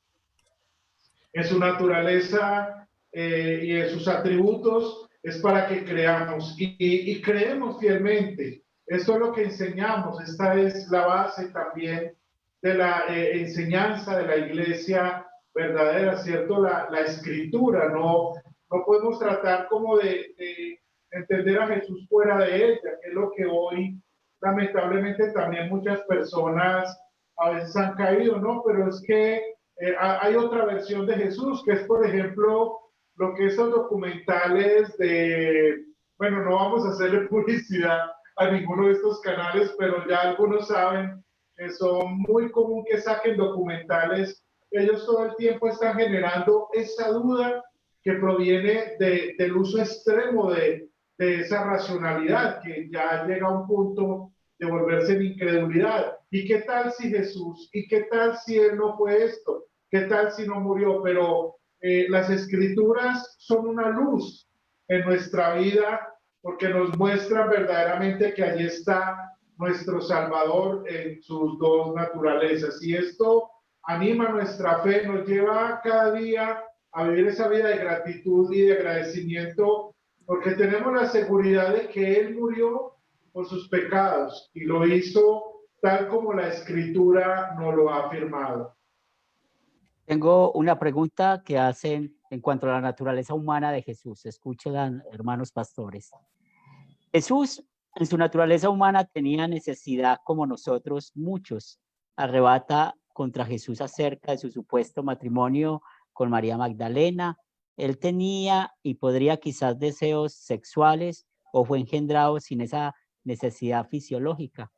en su naturaleza y en sus atributos, es para que creamos y creemos fielmente. Esto es lo que enseñamos. Esta es la base también de la enseñanza de la iglesia verdadera, ¿cierto? La Escritura. No podemos tratar como de entender a Jesús fuera de ella, que es lo que hoy lamentablemente también muchas personas a veces han caído, ¿no? Pero es que hay otra versión de Jesús, que es, por ejemplo, lo que esos documentales de, bueno, no vamos a hacerle publicidad a ninguno de estos canales, pero ya algunos saben que son muy común que saquen documentales. Ellos todo el tiempo están generando esa duda que proviene del uso extremo de esa racionalidad, que ya llega a un punto de volverse en incredulidad. ¿Y qué tal si Jesús? ¿Y qué tal si Él no fue esto? ¿Qué tal si no murió? Pero las Escrituras son una luz en nuestra vida, porque nos muestran verdaderamente que allí está nuestro Salvador en sus dos naturalezas. Y esto anima nuestra fe, nos lleva cada día a vivir esa vida de gratitud y de agradecimiento, porque tenemos la seguridad de que Él murió por sus pecados y lo hizo tal como la Escritura nos lo ha afirmado. Tengo una pregunta que hacen en cuanto a la naturaleza humana de Jesús. Escuchen, hermanos pastores. Jesús, en su naturaleza humana, tenía necesidad, como nosotros muchos. Arrebata contra Jesús acerca de su supuesto matrimonio con María Magdalena. Él tenía y podría quizás deseos sexuales, o fue engendrado sin esa necesidad fisiológica.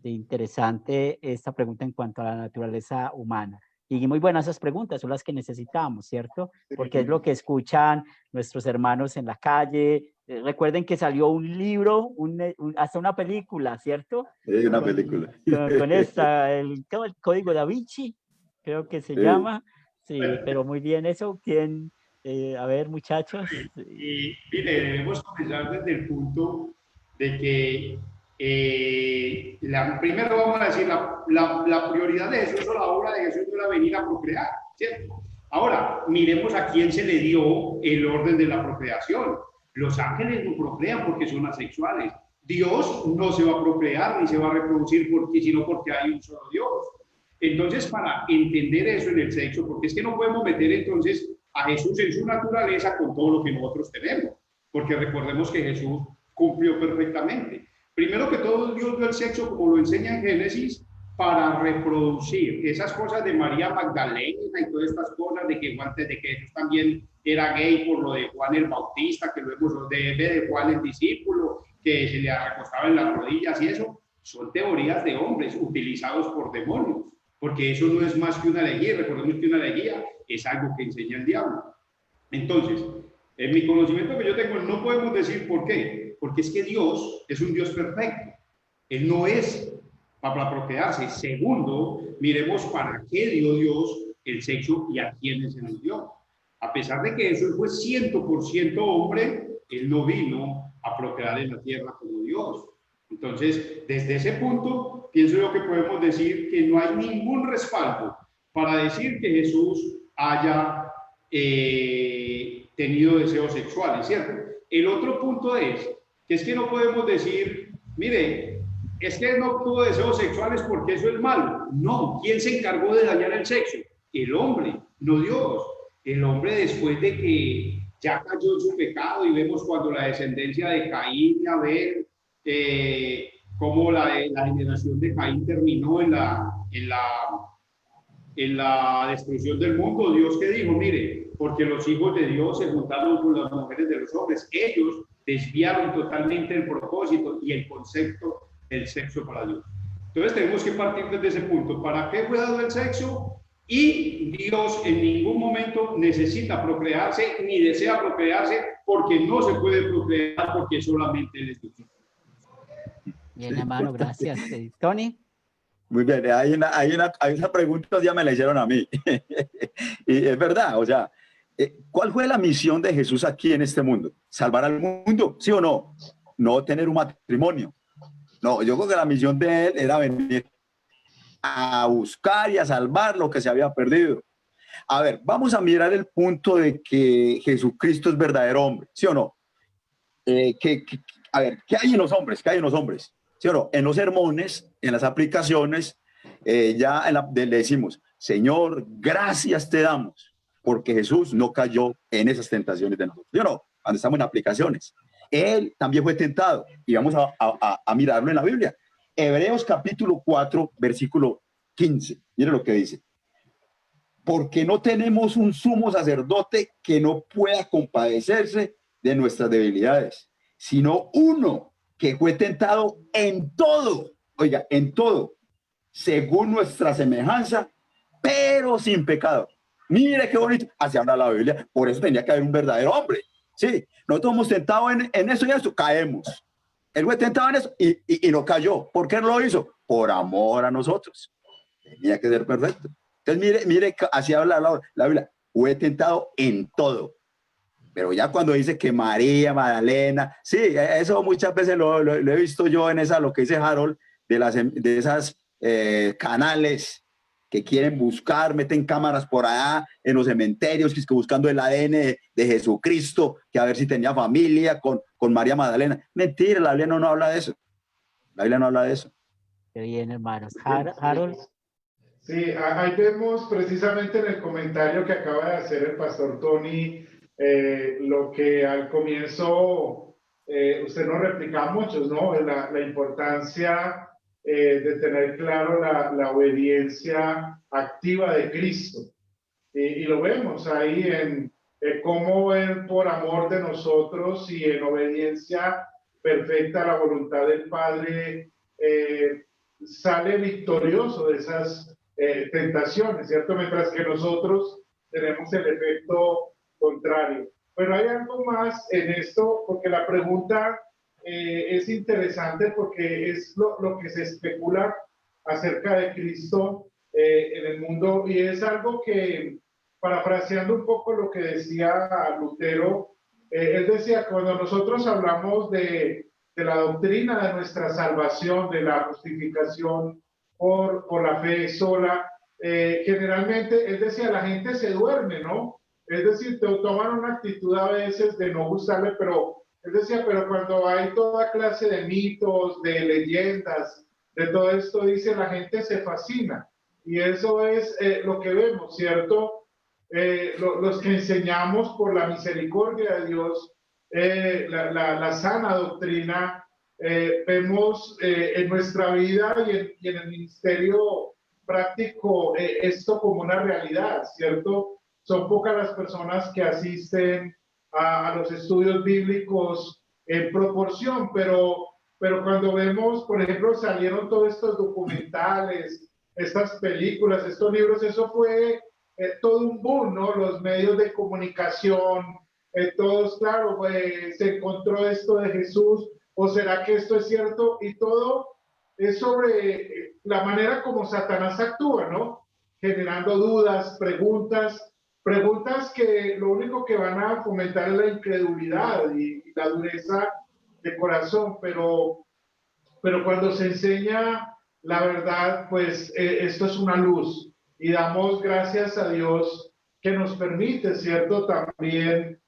Interesante esta pregunta en cuanto a la naturaleza humana. Y muy buenas esas preguntas, son las que necesitamos, ¿cierto? Porque es lo que escuchan nuestros hermanos en la calle. Recuerden que salió un libro, hasta una película, ¿cierto? Sí, una película. Con esta, el Código Da Vinci, creo que se llama. Sí, pero muy bien eso. ¿Quién? A ver, muchachos. Y mire, debemos comenzar desde el punto de que primero vamos a decir, la prioridad de Jesús o la obra de Jesús no era venir a procrear, ¿cierto? Ahora, miremos a quién se le dio el orden de la procreación. Los ángeles no procrean porque son asexuales. Dios no se va a procrear ni se va a reproducir sino porque hay un solo Dios. Entonces, para entender eso en el sexo, porque es que no podemos meter entonces a Jesús en su naturaleza con todo lo que nosotros tenemos, porque recordemos que Jesús cumplió perfectamente. Primero que todo, Dios dio el sexo, como lo enseña en Génesis, para reproducir. Esas cosas de María Magdalena y todas estas cosas de que antes de que Jesús también era gay por lo de Juan el Bautista, que luego de Juan el discípulo, que se le acostaba en las rodillas y eso, son teorías de hombres utilizados por demonios, porque eso no es más que una herejía. Recordemos que una herejía es algo que enseña el diablo. Entonces, en mi conocimiento que yo tengo, no podemos decir por qué, porque es que Dios es un Dios perfecto. Él no es para procrearse. Segundo, miremos para qué dio Dios el sexo y a quiénes se nos dio. A pesar de que Jesús fue 100% hombre, Él no vino a procrear en la tierra como Dios. Entonces, desde ese punto, pienso yo que podemos decir que no hay ningún respaldo para decir que Jesús haya tenido deseos sexuales, ¿cierto? El otro punto es que no podemos decir, mire, es que no tuvo deseos sexuales porque eso es malo. No, ¿quién se encargó de dañar el sexo? El hombre, no Dios. El hombre, después de que ya cayó en su pecado, y vemos cuando la descendencia de Caín y Abel, cómo la generación de Caín terminó en la destrucción del mundo. Dios que dijo, mire, porque los hijos de Dios se juntaron con las mujeres de los hombres, ellos desviaron totalmente el propósito y el concepto del sexo para Dios. Entonces tenemos que partir desde ese punto. ¿Para qué fue dado el sexo? Y Dios en ningún momento necesita procrearse ni desea procrearse, porque no se puede procrear, porque solamente Él es Dios. Bien, hermano, gracias. Tony. Muy bien, hay una pregunta, ya me la hicieron a mí. Y es verdad, o sea, ¿cuál fue la misión de Jesús aquí en este mundo? ¿Salvar al mundo? ¿Sí o no? No tener un matrimonio. No, yo creo que la misión de él era venir a buscar y a salvar lo que se había perdido. A ver, vamos a mirar el punto de que Jesucristo es verdadero hombre, ¿sí o no? A ver, ¿qué hay en los hombres? ¿Qué hay en los hombres? ¿Sí o no? En los sermones, en las aplicaciones, le decimos, Señor, gracias te damos, porque Jesús no cayó en esas tentaciones de nosotros. ¿Sí o no? Cuando estamos en aplicaciones. Él también fue tentado, y vamos a mirarlo en la Biblia. Hebreos capítulo 4, versículo 15. Mire lo que dice. Porque no tenemos un sumo sacerdote que no pueda compadecerse de nuestras debilidades, sino uno que fue tentado en todo, oiga, en todo, según nuestra semejanza, pero sin pecado. Mire qué bonito, así habla la Biblia. Por eso tenía que haber un verdadero hombre. Sí, nosotros hemos tentado en eso y eso, caemos. Él fue tentado en eso y no cayó. ¿Por qué no lo hizo? Por amor a nosotros. Tenía que ser perfecto. Entonces, mire, así habla la Biblia. Fue tentado en todo. Pero ya cuando dice que María Magdalena, sí, eso muchas veces lo he visto yo en lo que dice Harold, de esas canales que quieren buscar, meten cámaras por allá en los cementerios, que es que buscando el ADN de Jesucristo, que a ver si tenía familia con María Magdalena. Mentira, la Biblia no habla de eso. La Biblia no habla de eso. Qué bien, hermanos. Harold. Sí, ahí vemos precisamente en el comentario que acaba de hacer el pastor Tony, lo que al comienzo usted nos replica a muchos, ¿no? La importancia de tener claro la obediencia activa de Cristo. Y lo vemos ahí en cómo Él, por amor de nosotros y en obediencia perfecta a la voluntad del Padre, sale victorioso de esas tentaciones, ¿cierto? Mientras que nosotros tenemos el efecto contrario. Pero hay algo más en esto, porque la pregunta es interesante, porque es lo que se especula acerca de Cristo en el mundo, y es algo que, parafraseando un poco lo que decía Lutero, él decía, cuando nosotros hablamos de la doctrina de nuestra salvación, de la justificación por la fe sola, generalmente, él decía, la gente se duerme, ¿no? Es decir, toman una actitud a veces de no gustarle, pero él decía, pero cuando hay toda clase de mitos, de leyendas, de todo esto, dice, la gente se fascina. Y eso es lo que vemos, ¿cierto? Los que enseñamos por la misericordia de Dios, la sana doctrina, vemos en nuestra vida y en el ministerio práctico esto como una realidad, ¿cierto? Son pocas las personas que asisten a los estudios bíblicos en proporción, pero cuando vemos, por ejemplo, salieron todos estos documentales, estas películas, estos libros, eso fue todo un boom, ¿no? Los medios de comunicación, todos, claro, se encontró esto de Jesús, o será que esto es cierto, y todo es sobre la manera como Satanás actúa, ¿no? Generando dudas, preguntas que lo único que van a fomentar es la incredulidad y la dureza de corazón, pero cuando se enseña la verdad, pues esto es una luz y damos gracias a Dios que nos permite, ¿cierto? También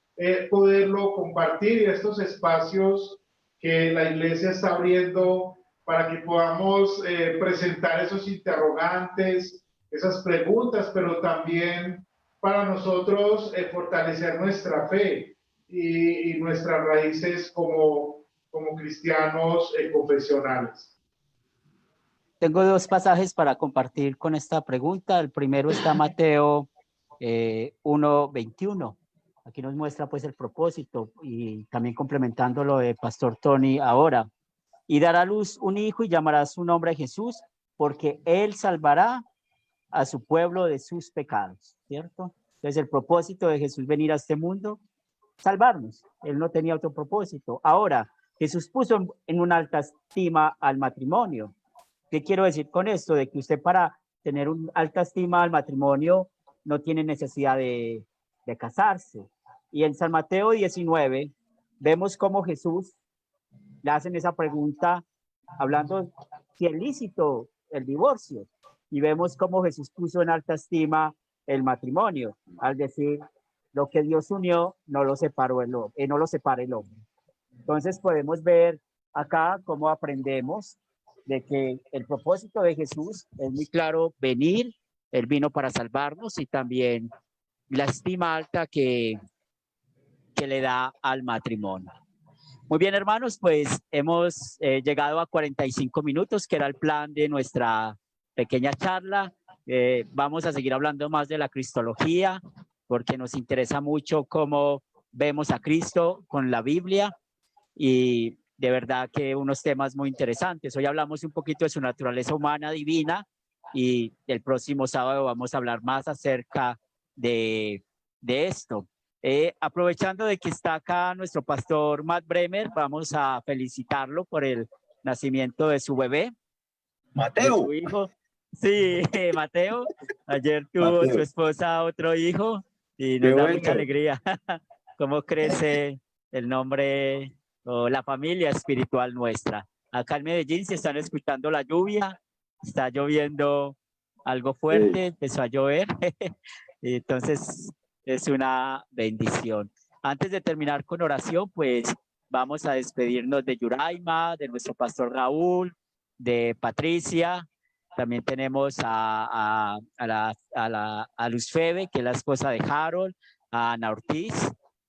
poderlo compartir y estos espacios que la iglesia está abriendo para que podamos presentar esos interrogantes, esas preguntas, pero también para nosotros fortalecer nuestra fe y nuestras raíces como cristianos confesionales. Tengo dos pasajes para compartir con esta pregunta. El primero está Mateo 1:21. Aquí nos muestra pues el propósito y también complementando lo de Pastor Tony ahora. Y dará a luz un hijo y llamará su nombre Jesús, porque él salvará a su pueblo de sus pecados, ¿cierto? Entonces el propósito de Jesús venir a este mundo, salvarnos. Él no tenía otro propósito. Ahora, Jesús puso en una alta estima al matrimonio. ¿Qué quiero decir con esto? De que usted para tener una alta estima al matrimonio no tiene necesidad de casarse. Y en San Mateo 19 vemos cómo Jesús le hacen esa pregunta hablando si es lícito el divorcio. Y vemos cómo Jesús puso en alta estima el matrimonio, al decir, lo que Dios unió no lo separó no lo separa el hombre. Entonces podemos ver acá cómo aprendemos de que el propósito de Jesús es muy claro, venir, él vino para salvarnos y también la estima alta que le da al matrimonio. Muy bien, hermanos, pues hemos llegado a 45 minutos, que era el plan de nuestra pequeña charla. Vamos a seguir hablando más de la cristología, porque nos interesa mucho cómo vemos a Cristo con la Biblia y de verdad que unos temas muy interesantes. Hoy hablamos un poquito de su naturaleza humana divina y el próximo sábado vamos a hablar más acerca de esto. Aprovechando de que está acá nuestro pastor Matt Bremer, vamos a felicitarlo por el nacimiento de su bebé. Mateo. De su hijo. Sí, Mateo. Ayer tuvo Mateo. Su esposa otro hijo y nos da mucha alegría cómo crece el nombre o la familia espiritual nuestra. Acá en Medellín se están escuchando la lluvia, está lloviendo algo fuerte, empezó a llover, entonces es una bendición. Antes de terminar con oración, pues vamos a despedirnos de Yuraima, de nuestro pastor Raúl, de Patricia. También tenemos a Luz Febe, que es la esposa de Harold, a Ana Ortiz,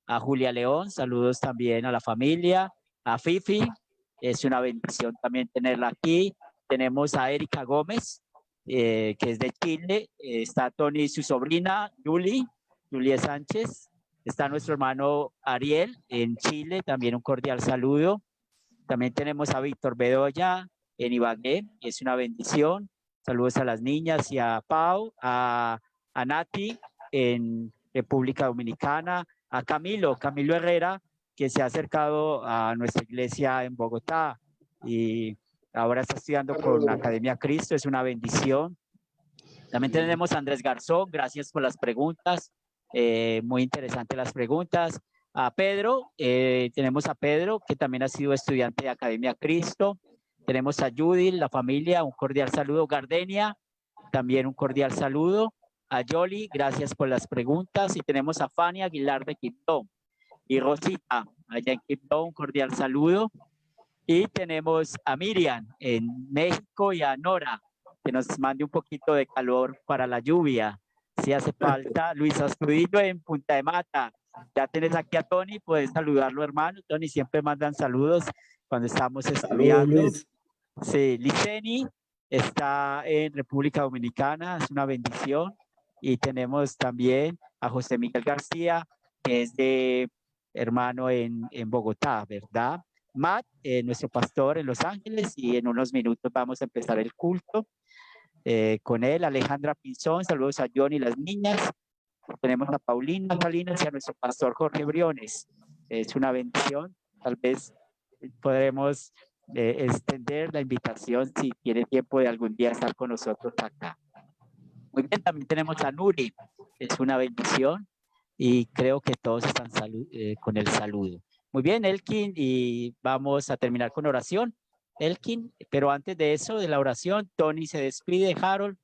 a Julia León, saludos también a la familia, a Fifi, es una bendición también tenerla aquí. Tenemos a Erika Gómez, que es de Chile, está Tony, su sobrina, Julie Sánchez, está nuestro hermano Ariel en Chile, también un cordial saludo. También tenemos a Víctor Bedoya en Ibagué, es una bendición. Saludos a las niñas y a Pau, a Nati en República Dominicana, a Camilo Herrera, que se ha acercado a nuestra iglesia en Bogotá y ahora está estudiando con Academia Cristo, es una bendición. También tenemos a Andrés Garzón, gracias por las preguntas, muy interesantes las preguntas. A Pedro, tenemos a Pedro, que también ha sido estudiante de Academia Cristo. Tenemos a Judy, la familia, un cordial saludo. Gardenia, también un cordial saludo. A Yoli, gracias por las preguntas. Y tenemos a Fanny Aguilar de Quibdó. Y Rosita, allá en Quibdó, un cordial saludo. Y tenemos a Miriam en México y a Nora, que nos mande un poquito de calor para la lluvia. Si hace falta. Luis Astudillo en Punta de Mata. Ya tenés aquí a Tony, puedes saludarlo, hermano. Tony, siempre mandan saludos. cuando estamos Saludos, estudiando. Luis. Sí, Liceni está en República Dominicana, es una bendición. Y tenemos también a José Miguel García, que es de hermano en Bogotá, ¿verdad? Matt, nuestro pastor en Los Ángeles, y en unos minutos vamos a empezar el culto con él. Alejandra Pinzón, saludos a John y las niñas. Tenemos a Paulina Salinas y a nuestro pastor Jorge Briones. Es una bendición. Tal vez podremos extender la invitación si tiene tiempo de algún día estar con nosotros acá. Muy bien, también tenemos a Nuri. Es una bendición y creo que todos están con el saludo. Muy bien, Elkin, y vamos a terminar con oración. Elkin, pero antes de eso, de la oración, Tony se despide, Harold,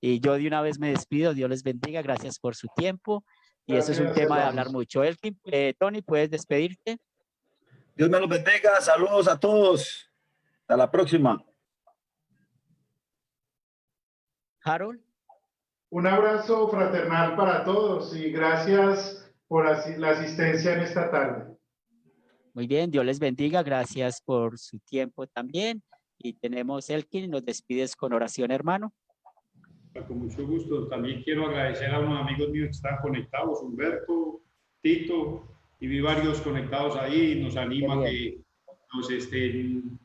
y yo de una vez me despido. Dios les bendiga, gracias por su tiempo. Y eso es un tema de hablar mucho. Elkin, Tony, ¿puedes despedirte? Dios me los bendiga. Saludos a todos. Hasta la próxima. Harold. Un abrazo fraternal para todos y gracias por la asistencia en esta tarde. Muy bien, Dios les bendiga, gracias por su tiempo también. Y tenemos Elkin, nos despides con oración, hermano. Con mucho gusto. También quiero agradecer a unos amigos míos que están conectados, Humberto, Tito, y vi varios conectados ahí. Nos anima que nos estén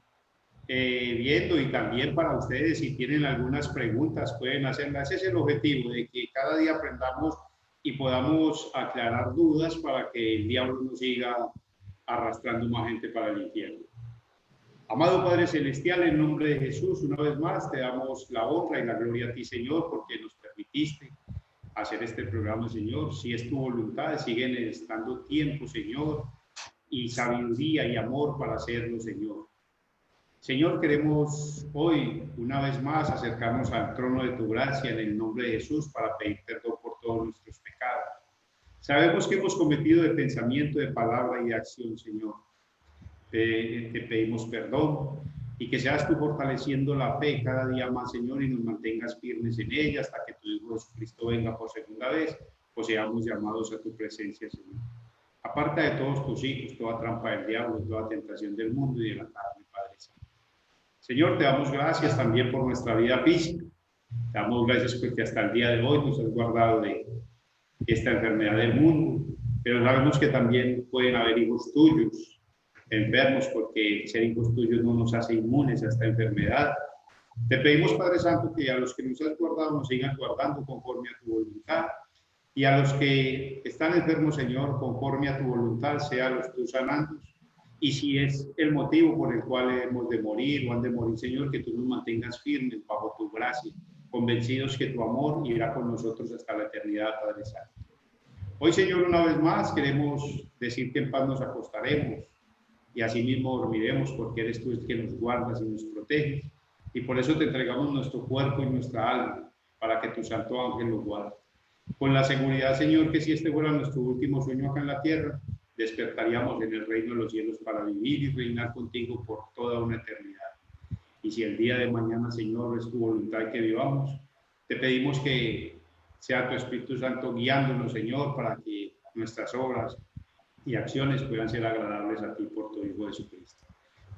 viendo, y también para ustedes, si tienen algunas preguntas, pueden hacerlas. Ese es el objetivo, de que cada día aprendamos y podamos aclarar dudas para que el diablo no siga arrastrando más gente para el infierno. Amado Padre Celestial, en nombre de Jesús, una vez más te damos la honra y la gloria a ti, Señor, porque nos permitiste hacer este programa, Señor. Si es tu voluntad, siguen estando tiempo, Señor, y sabiduría y amor para hacerlo, Señor. Señor, queremos hoy, una vez más, acercarnos al trono de tu gracia en el nombre de Jesús para pedir perdón por todos nuestros pecados. Sabemos que hemos cometido de pensamiento, de palabra y de acción, Señor. Te pedimos perdón y que seas tú fortaleciendo la fe cada día más, Señor, y nos mantengas firmes en ella hasta que tu Hijo Jesucristo venga por segunda vez, pues seamos llamados a tu presencia, Señor. Aparta de todos tus hijos toda trampa del diablo, toda tentación del mundo y de la carne, Padre Santo. Señor, te damos gracias también por nuestra vida física. Te damos gracias porque hasta el día de hoy nos has guardado de esta enfermedad del mundo, pero sabemos que también pueden haber hijos tuyos enfermos, porque ser hijos tuyos no nos hace inmunes a esta enfermedad. Te pedimos, Padre Santo, que a los que nos has guardado nos sigan guardando conforme a tu voluntad, y a los que están enfermos, Señor, conforme a tu voluntad, sea los tú sanando. Y si es el motivo por el cual hemos de morir o han de morir, Señor, que tú nos mantengas firmes bajo tu gracia, convencidos que tu amor irá con nosotros hasta la eternidad, Padre Santo. Hoy, Señor, una vez más queremos decir que en paz nos acostaremos y así mismo dormiremos, porque eres tú el que nos guardas y nos proteges, y por eso te entregamos nuestro cuerpo y nuestra alma, para que tu santo ángel nos guarde. Con la seguridad, Señor, que si este fuera nuestro último sueño acá en la tierra, despertaríamos en el reino de los cielos para vivir y reinar contigo por toda una eternidad. Y si el día de mañana, Señor, es tu voluntad que vivamos, te pedimos que sea tu Espíritu Santo guiándonos, Señor, para que nuestras obras y acciones puedan ser agradables a ti por tu Hijo Jesucristo.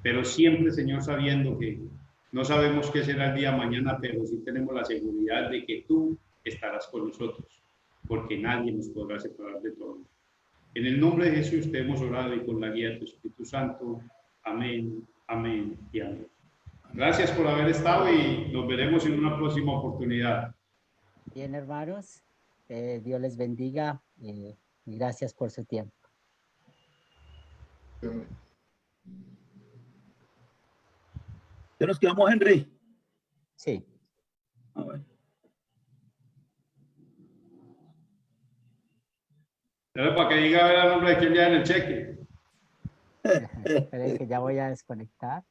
Pero siempre, Señor, sabiendo que no sabemos qué será el día de mañana, pero sí tenemos la seguridad de que tú estarás con nosotros, porque nadie nos podrá separar de tu amor. En el nombre de Jesús te hemos orado, y con la guía de tu Espíritu Santo. Amén, amén y amén. Gracias por haber estado y nos veremos en una próxima oportunidad. Bien, hermanos, Dios les bendiga y gracias por su tiempo. ¿Ya nos quedamos, Henry? Sí. A ver. Pero para que diga el nombre de quién ya en el cheque. Esperen que ya voy a desconectar.